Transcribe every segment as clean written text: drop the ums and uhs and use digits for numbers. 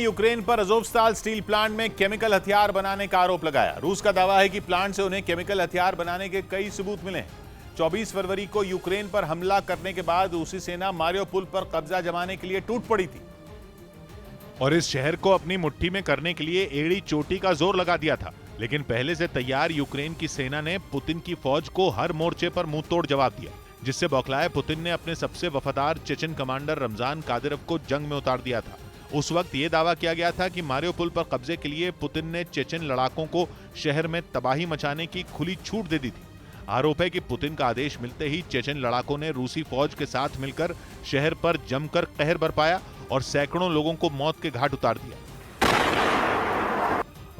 Ukraine पर अज़ोवस्ताल steel plant में chemical हथियार बनाने का आरोप लगाया। रूस का दावा है कि प्लांट से उन्हें केमिकल हथियार बनाने के कई सबूत मिले हैं। 24 फरवरी को यूक्रेन पर हमला करने के बाद रूसी सेना मारियोपोल पर कब्जा जमाने के लिए टूट पड़ी थी और इस शहर को अपनी मुट्ठी में करने के लिए एड़ी चोटी का जोर लगा दिया था। लेकिन पहले से तैयार यूक्रेन की सेना ने पुतिन की फौज को हर मोर्चे पर मुंह तोड़ जवाब दिया, जिससे बौखलाए पुतिन ने अपने सबसे वफादार चेचन कमांडर रमजान कादिरोव को जंग में उतार दिया था। उस वक्त यह दावा किया गया था कि मारियोपोल पर कब्जे के लिए पुतिन ने चेचन लड़ाकों को शहर में तबाही मचाने की खुली छूट दे दी थी। आरोप है कि पुतिन का आदेश मिलते ही चेचन लड़ाकों ने रूसी फौज के साथ मिलकर शहर पर जमकर कहर बरपाया और सैकड़ों लोगों को मौत के घाट उतार दिया।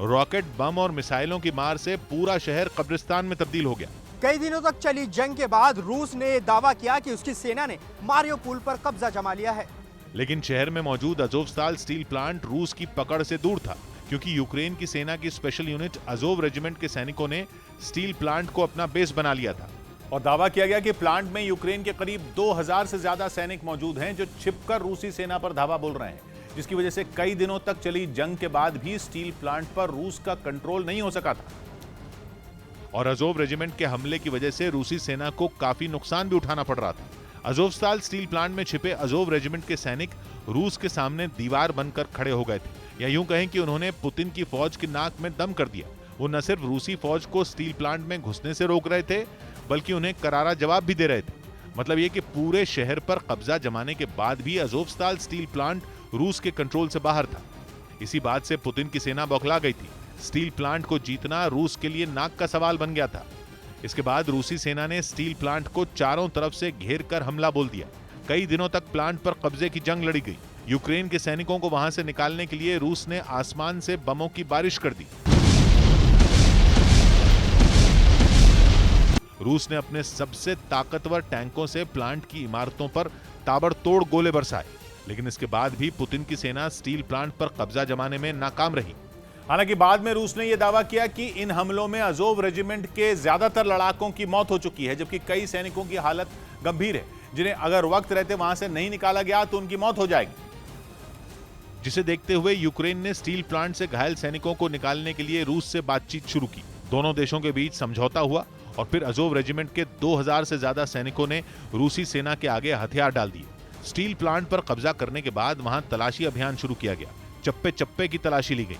रॉकेट, बम और मिसाइलों की मार से पूरा शहर कब्रिस्तान में तब्दील हो गया। कई दिनों तक चली जंग के बाद रूस ने दावा किया कि उसकी सेना ने मारियोपोल पर कब्जा जमा लिया है। लेकिन शहर में मौजूद अज़ोवस्ताल स्टील प्लांट रूस की पकड़ से दूर था, क्योंकि यूक्रेन की सेना की स्पेशल यूनिट अज़ोव रेजिमेंट के सैनिकों ने स्टील प्लांट को अपना बेस बना लिया था और दावा किया गया कि प्लांट में यूक्रेन के करीब 2000 से ज्यादा सैनिक मौजूद हैं, जो छिपकर रूसी सेना पर धावा बोल रहे हैं, जिसकी वजह से कई दिनों तक चली जंग के बाद भी स्टील प्लांट पर रूस का कंट्रोल नहीं हो सका था और अज़ोव रेजिमेंट के हमले की वजह से रूसी सेना को काफी नुकसान भी उठाना पड़ रहा था। अज़ोवस्ताल स्टील प्लांट में छिपे अज़ोव रेजिमेंट के सैनिक रूस के सामने दीवार बनकर खड़े हो गए थे, या यूं कहें कि उन्होंने पुतिन की फौज की नाक में दम कर दिया। वो न सिर्फ रूसी फौज को स्टील प्लांट में घुसने से रोक रहे थे, बल्कि उन्हें करारा जवाब भी दे रहे थे। मतलब ये कि पूरे शहर पर कब्जा जमाने के बाद भी अज़ोवस्ताल स्टील प्लांट रूस के कंट्रोल से बाहर था। इसी बात से पुतिन की सेना बौखला गई थी। स्टील प्लांट को जीतना रूस के लिए नाक का सवाल बन गया था। इसके बाद रूसी सेना ने स्टील प्लांट को चारों तरफ से घेर कर हमला बोल दिया। कई दिनों तक प्लांट पर कब्जे की जंग लड़ी गई। यूक्रेन के सैनिकों को वहां से निकालने के लिए रूस ने आसमान से बमों की बारिश कर दी। रूस ने अपने सबसे ताकतवर टैंकों से प्लांट की इमारतों पर ताबड़तोड़ गोले बरसाए, लेकिन इसके बाद भी पुतिन की सेना स्टील प्लांट पर कब्जा जमाने में नाकाम रही। हालांकि बाद में रूस ने यह दावा किया कि इन हमलों में अज़ोव रेजिमेंट के ज्यादातर लड़ाकों की मौत हो चुकी है, जबकि कई सैनिकों की हालत गंभीर है, जिन्हें अगर वक्त रहते वहां से नहीं निकाला गया तो उनकी मौत हो जाएगी। जिसे देखते हुए यूक्रेन ने स्टील प्लांट से घायल सैनिकों को निकालने के लिए रूस से बातचीत शुरू की। दोनों देशों के बीच समझौता हुआ और फिर अज़ोव रेजिमेंट के 2000 से ज्यादा सैनिकों ने रूसी सेना के आगे हथियार डाल दिए। स्टील प्लांट पर कब्जा करने के बाद वहां तलाशी अभियान शुरू किया गया। चप्पे चप्पे की तलाशी ली गई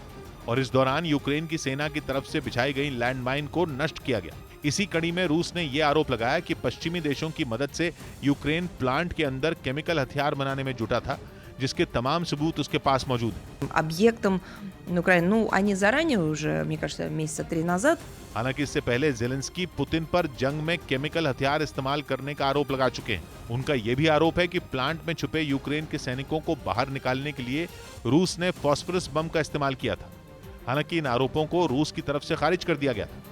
और इस दौरान यूक्रेन की सेना की तरफ से बिछाई गई लैंडमाइन को नष्ट किया गया। इसी कड़ी में रूस ने यह आरोप लगाया कि पश्चिमी देशों की मदद से यूक्रेन प्लांट के अंदर केमिकल हथियार बनाने में जुटा था, जिसके तमाम सबूत उसके पास मौजूद हैं। Объектом Украины, они заранее уже, мне кажется, месяца 3 назад. हालांकि इससे पहले ज़ेलेंस्की पुतिन पर जंग में केमिकल हथियार इस्तेमाल करने का आरोप लगा चुके हैं। उनका यह भी आरोप है कि प्लांट में छुपे यूक्रेन के सैनिकों को बाहर निकालने के लिए रूस ने फास्फोरस बम का इस्तेमाल किया था। हालांकि इन आरोपों को रूस की तरफ से खारिज कर दिया गया था।